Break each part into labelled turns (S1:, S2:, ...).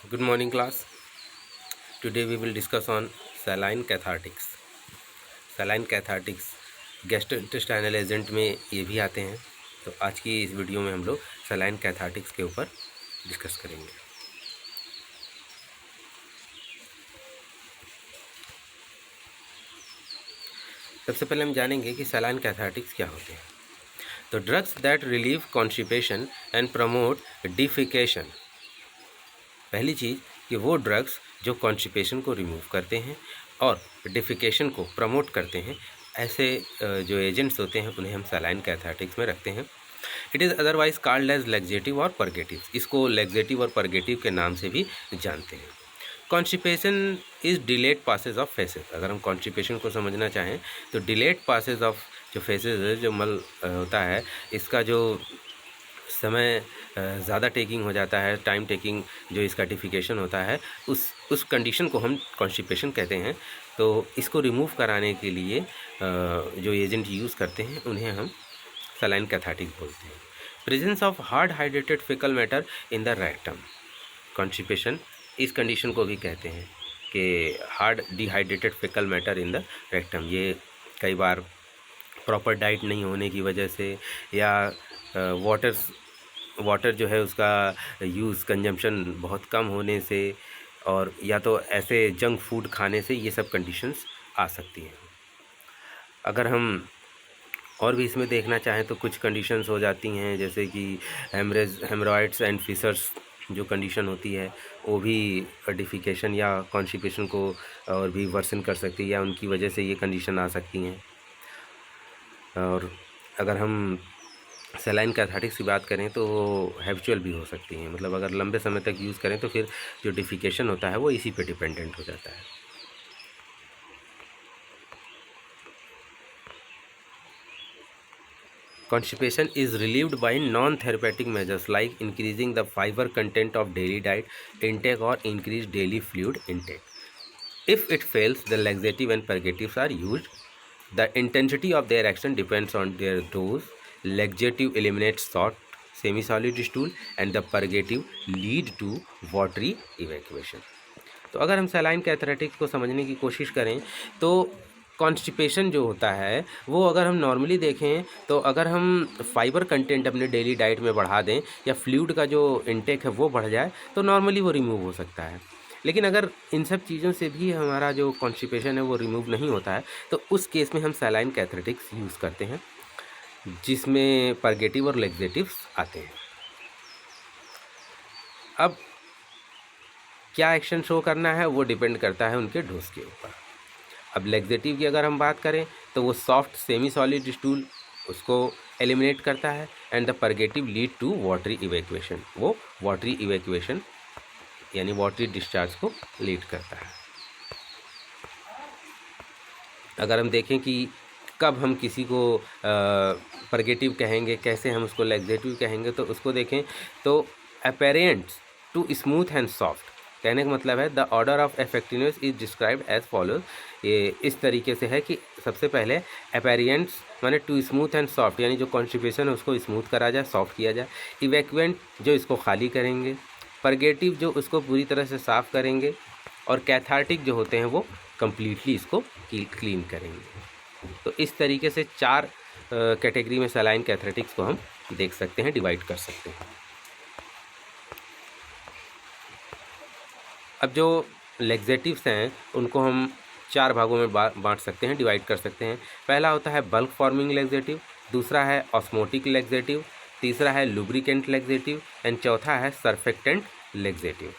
S1: Good morning class. Today we will discuss on saline cathartics. Saline cathartics gastrointestinal agent में ये भी आते हैं। तो आज की इस वीडियो में हम लोग saline cathartics के ऊपर डिस्कस करेंगे। सबसे पहले हम जानेंगे कि saline cathartics क्या होते हैं। तो drugs that relieve constipation and promote defecation. पहली चीज़ कि वो ड्रग्स जो कॉन्स्टिपेशन को रिमूव करते हैं और डिफिकेशन को प्रमोट करते हैं, ऐसे जो एजेंट्स होते हैं उन्हें हम सलाइन कैथार्टिक्स में रखते हैं। It is otherwise called as laxative और परगेटिव। इसको लेग्जेटिव और परगेटिव के नाम से भी जानते हैं। Constipation is delayed passage of faeces. अगर हम कॉन्स्टिपेशन को समझना चाहें तो डिलेड पासेज ऑफ जो फेसेस है, जो मल होता है, इसका जो समय ज़्यादा टेकिंग हो जाता है, टाइम टेकिंग जो इसका डिफिकेशन होता है, उस कंडीशन को हम कॉन्स्टिपेशन कहते हैं। तो इसको रिमूव कराने के लिए जो एजेंट यूज़ करते हैं उन्हें हम सलाइन कैथार्टिक बोलते हैं। Presence of hard hydrated faecal matter in the rectum. Constipation इस कंडीशन को भी कहते हैं कि hard dehydrated faecal matter in the rectum. ये कई बार प्रॉपर डाइट नहीं होने की वजह से या वाटर जो है उसका यूज़ कंजम्पशन बहुत कम होने से, और या तो ऐसे जंक फूड खाने से ये सब कंडीशंस आ सकती हैं। अगर हम और भी इसमें देखना चाहें तो कुछ कंडीशंस हो जाती हैं, जैसे कि हेमरॉइड्स एंड फिशर्स जो कंडीशन होती है वो भी डिफिकेशन या कॉन्स्टिपेशन को और भी वर्सन कर सकती है, या उनकी वजह से ये कंडीशन आ सकती हैं। और अगर हम सलाइन कैथार्टिक्स की बात करें तो वो हैबिचुअल भी हो सकती हैं, मतलब अगर लंबे समय तक यूज़ करें तो फिर जो डिफिकेशन होता है वो इसी पे डिपेंडेंट हो जाता है। Constipation is relieved by non-therapeutic measures like increasing the fiber content of daily diet intake or increase daily fluid intake. If it fails, the laxative and purgatives are used. The intensity of their action depends on their dose. Laxative eliminates short semi-solid stool and the purgative lead to watery evacuation. तो अगर हम saline cathartics को समझने की कोशिश करें तो constipation जो होता है वो अगर हम नॉर्मली देखें तो अगर हम फाइबर कंटेंट अपने डेली डाइट में बढ़ा दें या फ्लूइड का जो इनटेक है वो बढ़ जाए तो नॉर्मली वो रिमूव हो सकता है। लेकिन अगर इन सब चीज़ों से भी हमारा जो कॉन्स्टिपेशन है वो रिमूव नहीं होता है तो उस केस में हम सलाइन कैथार्टिक्स यूज़ करते हैं, जिसमें परगेटिव और लेग्जेटिव्स आते हैं। अब क्या एक्शन शो करना है वो डिपेंड करता है उनके डोज के ऊपर। अब लेग्जेटिव की अगर हम बात करें तो वो सॉफ्ट सेमी सॉलिड स्टूल उसको एलिमिनेट करता है, and the purgative lead to watery evacuation. वो वाटरी इवैक्यूएशन यानी वाटरी डिस्चार्ज को लीड करता है। अगर हम देखें कि कब हम किसी को परगेटिव कहेंगे, कैसे हम उसको लेग्जेटिव कहेंगे, तो उसको देखें तो aperients to smooth and soft. कहने का मतलब है the order of effectiveness is described as follows. ये इस तरीके से है कि सबसे पहले अपेरेंट्स माने टू स्मूथ एंड सॉफ्ट, यानी जो कॉन्स्टिपेशन है उसको स्मूथ करा जाए, सॉफ्ट किया जाए। इवैक्यूएंट जो इसको खाली करेंगे, परगेटिव जो उसको पूरी तरह से साफ़ करेंगे, और कैथार्टिक जो होते हैं वो कम्प्लीटली इसको क्लीन करेंगे। तो इस तरीके से चार कैटेगरी में सलाइन कैथार्टिक्स को हम देख सकते हैं, डिवाइड कर सकते हैं। अब जो लेग्जेटिव्स हैं उनको हम चार भागों में बांट सकते हैं, डिवाइड कर सकते हैं। पहला होता है बल्क फॉर्मिंग लेग्जेटिव, दूसरा है ऑस्मोटिक लेग्जेटिव, तीसरा है लुब्रिकेंट लेग्जेटिव, एंड चौथा है सर्फेक्टेंट लेग्जेटिव।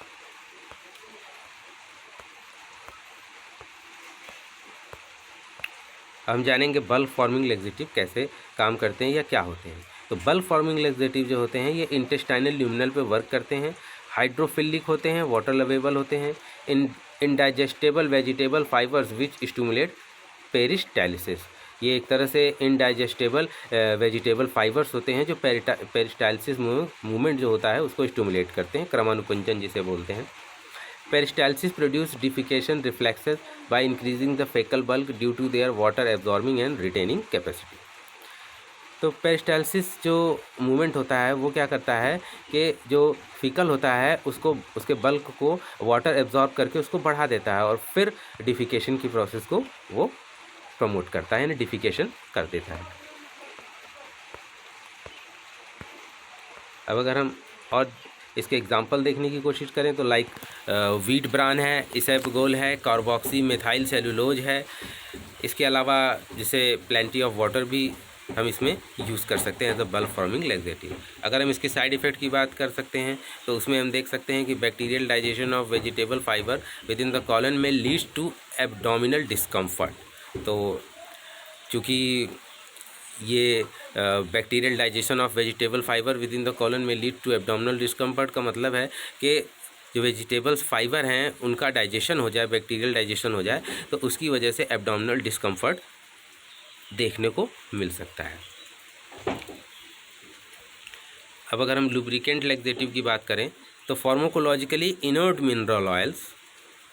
S1: हम जानेंगे बल्क फॉर्मिंग लेग्जेटिव कैसे काम करते हैं या क्या होते हैं। तो बल्क फॉर्मिंग लेग्जेटिव जो होते हैं ये इंटेस्टाइनल ल्यूमिनल पे वर्क करते हैं, हाइड्रोफिलिक होते हैं, वाटर लवेबल होते हैं, indigestible vegetable fibres which stimulate peristalsis. ये एक तरह से इनडाइजेस्टेबल वेजिटेबल फाइबर्स होते हैं जो पेरिस्टालिसिस मूवमेंट जो होता है उसको स्टिमुलेट करते हैं, क्रमानुकुंचन जिसे बोलते हैं। Peristalsis produce defecation reflexes by increasing the fecal bulk due to their water absorbing and retaining capacity. तो पेरिस्टालसिस जो मूवमेंट होता है वो क्या करता है कि जो फीकल होता है उसको, उसके बल्क को वाटर एब्जॉर्ब करके उसको बढ़ा देता है और फिर डिफिकेशन की प्रोसेस को वो प्रमोट करता है, यानी डिफिकेशन कर देता है। अब अगर हम और इसके एग्जांपल देखने की कोशिश करें तो लाइक वीट ब्रान है, इसेपगोल है, कार्बोक्सी मेथाइल सेलुलोज है। इसके अलावा जैसे प्लेंटी ऑफ वाटर भी हम इसमें यूज़ कर सकते हैं as a bulk forming laxative. अगर हम इसके साइड इफ़ेक्ट की बात कर सकते हैं तो उसमें हम देख सकते हैं कि bacterial digestion of vegetable fibre with in the colon में लीड्स टू एब्डोमिनल डिस्कम्फर्ट। तो चूँकि ये bacterial digestion of vegetable fibre with in the colon में लीड टू एब्डोमिनल डिस्कम्फर्ट का मतलब है कि जो वेजिटेबल्स फाइबर हैं उनका डाइजेशन हो जाए, बैक्टीरियल डाइजेशन हो जाए, तो उसकी वजह से एब्डोमिनल डिस्कम्फर्ट देखने को मिल सकता है। अब अगर हम लुब्रिकेंट लैक्सेटिव की बात करें तो pharmacologically inert mineral oils,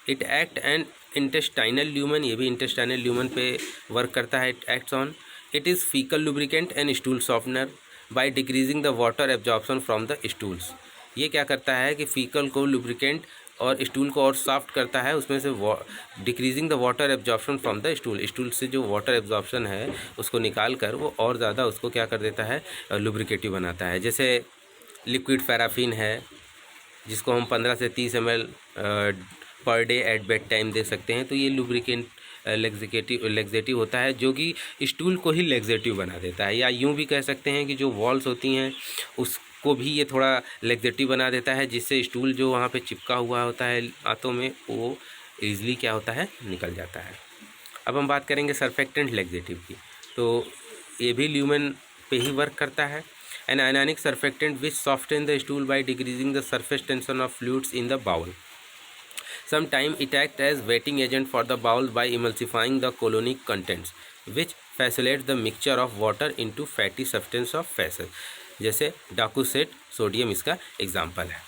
S1: it act and intestinal lumen, ये भी इंटेस्टाइनल ल्यूमन पे वर्क करता है, it acts on. It is faecal lubricant and stool softener bye decreasing the water absorption from the stools. ये क्या करता है कि फीकल को लुब्रिकेंट और स्टूल को और सॉफ्ट करता है, उसमें से decreasing the water absorption from the stool, stool से जो वाटर एब्जॉर्प्शन है उसको निकाल कर वो और ज़्यादा उसको क्या कर देता है, लुब्रिकेटिव बनाता है। जैसे लिक्विड पैराफिन है जिसको हम 15 से 30 ml per day at bed time दे सकते हैं, तो ये लुब्रिकेंट लैक्सेटिव होता है जो कि स्टूल को ही लैक्सेटिव बना देता है। या यूँ भी कह सकते हैं कि जो वॉल्स होती हैं उसको भी ये थोड़ा लैक्सेटिव बना देता है, जिससे स्टूल जो वहाँ पे चिपका हुआ होता है आंतों में वो ईजिली क्या होता है, निकल जाता है। अब हम बात करेंगे सरफेक्टेंट लैक्सेटिव की, तो ये भी ल्यूमेन पे ही वर्क करता है। Anionic surfactant which soften the stool by decreasing the surface tension of fluids in the bowel. Sometimes it acts as wetting agent for the bowl by emulsifying the colonic contents, which facilitates the mixture of water into fatty substance of faces। जैसे डाकूसेट sodium इसका example है।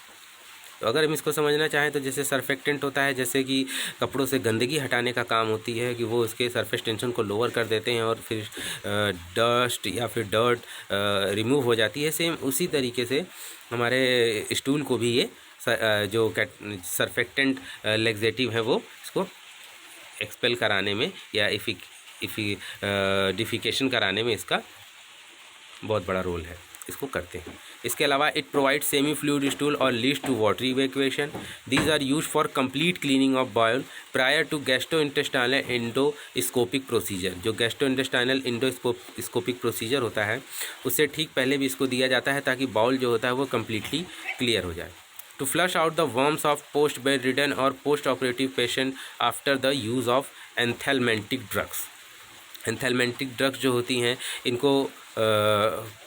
S1: तो अगर हम इसको समझना चाहें तो जैसे सरफेक्टेंट होता है, जैसे कि कपड़ों से गंदगी हटाने का काम होती है कि वो उसके सरफेस टेंशन को लोअर कर देते हैं और फिर डस्ट या फिर डर्ट रिमूव हो जाती है। सेम उसी तरीके से हमारे स्टूल को भी ये जो सरफेक्टेंट लैक्सेटिव है वो इसको एक्सपेल कराने में या डिफिकेशन कराने में इसका बहुत बड़ा रोल है, इसको करते हैं। इसके अलावा it provide semi fluid stool और leads to water evacuation. These are used for complete cleaning of bowel prior to gastrointestinal endoscopic procedure. जो गैस्ट्रोइंटेस्टाइनल एंडोस्कोपिक प्रोसीजर होता है उससे ठीक पहले भी इसको दिया जाता है ताकि बाउल जो होता है वो कम्प्लीटली क्लियर हो जाए। To flush out the worms of post bed ridden और post operative patient after the use of anthelmintic drugs. Anthelmintic drugs जो होती हैं इनको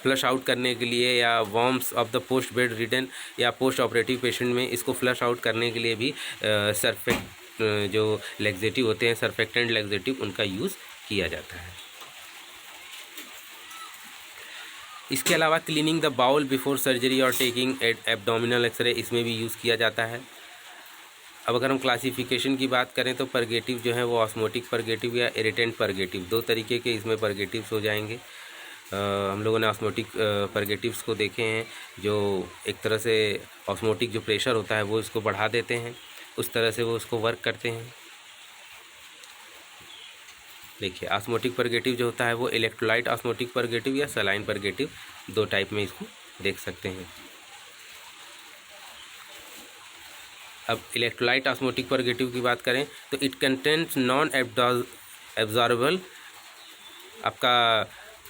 S1: फ्लश आउट करने के लिए या worms of the post bed ridden या पोस्ट ऑपरेटिव पेशेंट में इसको फ्लश आउट करने के लिए भी जो लैक्सेटिव होते हैं, सरफेक्टेंट लैक्सेटिव, उनका यूज़ किया जाता है। इसके अलावा cleaning the bowel before surgery और टेकिंग एब्डोमिनल एक्सरे, इसमें भी यूज़ किया जाता है। अब अगर हम क्लासिफिकेशन की बात करें तो परगेटिव जो है वो ऑस्मोटिक परगेटिव या इरिटेंट परगेटिव, दो तरीके के इसमें परगेटिव्स हो जाएंगे। हम लोगों ने ऑस्मोटिक परगेटिव्स को देखे हैं जो एक तरह से ऑस्मोटिक जो प्रेशर होता है वो इसको बढ़ा देते हैं, उस तरह से वो उसको वर्क करते हैं। देखिए ऑस्मोटिक परगेटिव जो होता है वो इलेक्ट्रोलाइट ऑस्मोटिक परगेटिव या सलाइन परगेटिव, दो टाइप में इसको देख सकते हैं। अब इलेक्ट्रोलाइट ऑस्मोटिक परगेटिव की बात करें तो इट कंटेंट्स नॉन एब्जॉर्बल आपका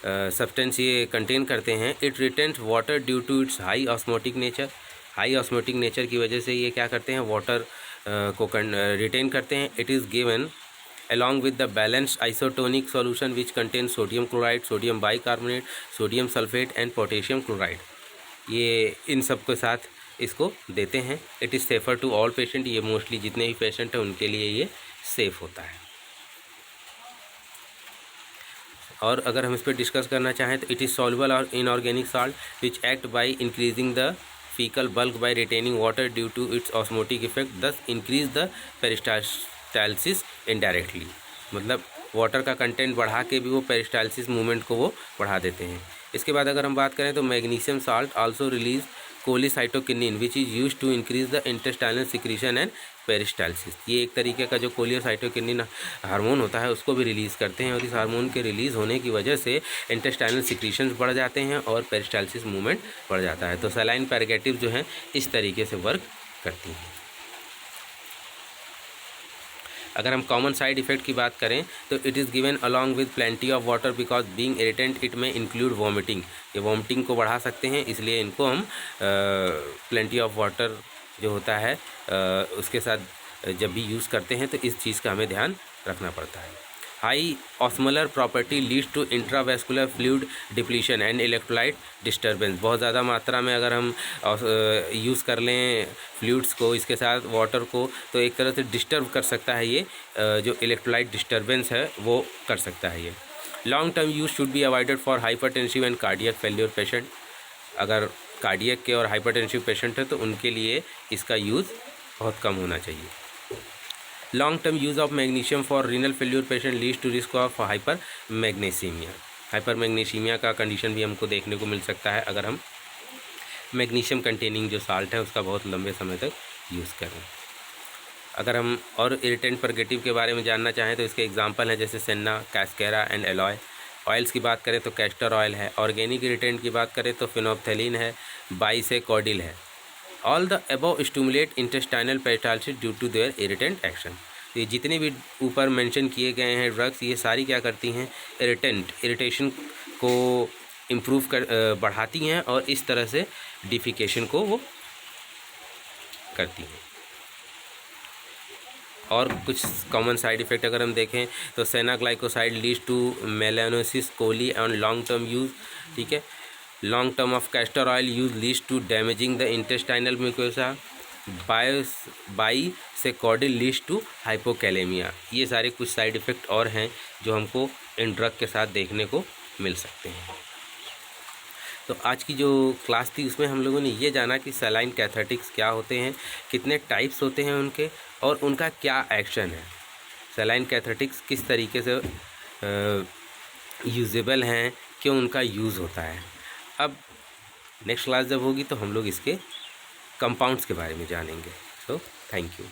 S1: सब्सटेंस ये कंटेन करते हैं। It retains water due to its high osmotic nature. High osmotic nature की वजह से ये क्या करते हैं, वाटर को रिटेन करते हैं। It is given along with the balanced isotonic solution which contains sodium chloride, sodium bicarbonate, sodium sulfate and potassium chloride। ये इन सब के साथ इसको देते हैं। It is safer to all patient, ये मोस्टली जितने भी पेशेंट हैं उनके लिए ये सेफ़ होता है। और अगर हम इस पर डिस्कस करना चाहें तो इट इज़ सॉल्युबल और inorganic salt which act by increasing the faecal bulk by retaining water due to its osmotic effect, thus increase the peristalsis indirectly. मतलब वाटर का कंटेंट बढ़ा के भी वो पेरिस्टाल्सिस मूवमेंट को वो बढ़ा देते हैं। इसके बाद अगर हम बात करें तो magnesium salt also release cholecystokinin which is use to increase the intestinal secretion and peristalsis. ये एक तरीके का जो कोलियोसाइटोकिनिन हार्मोन होता है उसको भी रिलीज़ करते हैं, और इस हार्मोन के रिलीज़ होने की वजह से इंटेस्टाइनल सिक्रीशंस बढ़ जाते हैं और पेरिस्टालसिस मूवमेंट बढ़ जाता है। तो सलाइन पैरागेटिव जो हैं इस तरीके से वर्क करती हैं। अगर हम कॉमन साइड इफ़ेक्ट की बात करें तो it is given along with plenty of water because being irritant it में इंक्लूड वॉमिटिंग। ये वॉमिटिंग को बढ़ा सकते हैं, इसलिए इनको हम प्लेंटी ऑफ वाटर जो होता है उसके साथ जब भी यूज़ करते हैं तो इस चीज़ का हमें ध्यान रखना पड़ता है। High osmolar property leads to intravascular fluid depletion and electrolyte disturbance. बहुत ज़्यादा मात्रा में अगर हम यूज़ कर लें फ्लूइड्स को, इसके साथ वाटर को, तो एक तरह से डिस्टर्ब कर सकता है ये जो इलेक्ट्रोलाइट डिस्टर्बेंस है वो कर सकता है ये। Long term use should be avoided for hypertensive and cardiac failure patient. अगर कार्डियक के और हाइपरटेंसिव पेशेंट है तो उनके लिए इसका यूज़ बहुत कम होना चाहिए। Long term use of magnesium for renal failure patient leads to risk of hypermagnesemia. Hypermagnesemia का कंडीशन भी हमको देखने को मिल सकता है अगर हम मैग्नीशियम कंटेनिंग जो साल्ट है उसका बहुत लंबे समय तक यूज़ करें। अगर हम और इरिटेंट परगेटिव के बारे में जानना चाहें तो इसके एग्जांपल हैं जैसे senna, cascara and aloe. Oils की बात करें तो कैस्टर ऑयल है। ऑर्गेनिक इरिटेंट की बात करें तो फिनोप्थेलिन है, बाइसेकॉर्डिल है। All the above stimulate intestinal peristalsis due to their irritant action. ये जितने भी ऊपर मेंशन किए गए हैं ड्रग्स, ये सारी क्या करती हैं, इरिटेशन को इम्प्रूव बढ़ाती हैं और इस तरह से डिफिकेशन को वो करती हैं। और कुछ कॉमन साइड इफ़ेक्ट अगर हम देखें तो senna glycoside leads to melanosis coli and long term use, ठीक है। Long term of castor oil use leads to damaging the intestinal mucosa. Bisacodyl leads to hypokalemia. ये सारे कुछ साइड इफ़ेक्ट और हैं जो हमको इन ड्रग के साथ देखने को मिल सकते हैं। तो आज की जो क्लास थी उसमें हम लोगों ने ये जाना कि सलाइन कैथेटिक्स क्या होते हैं, कितने टाइप्स होते हैं उनके, और उनका क्या एक्शन है। सलाइन कैथेटिक्स किस तरीके से यूजेबल हैं, क्यों उनका यूज़ होता है। अब नेक्स्ट क्लास जब होगी तो हम लोग इसके कंपाउंड्स के बारे में जानेंगे। तो थैंक यू।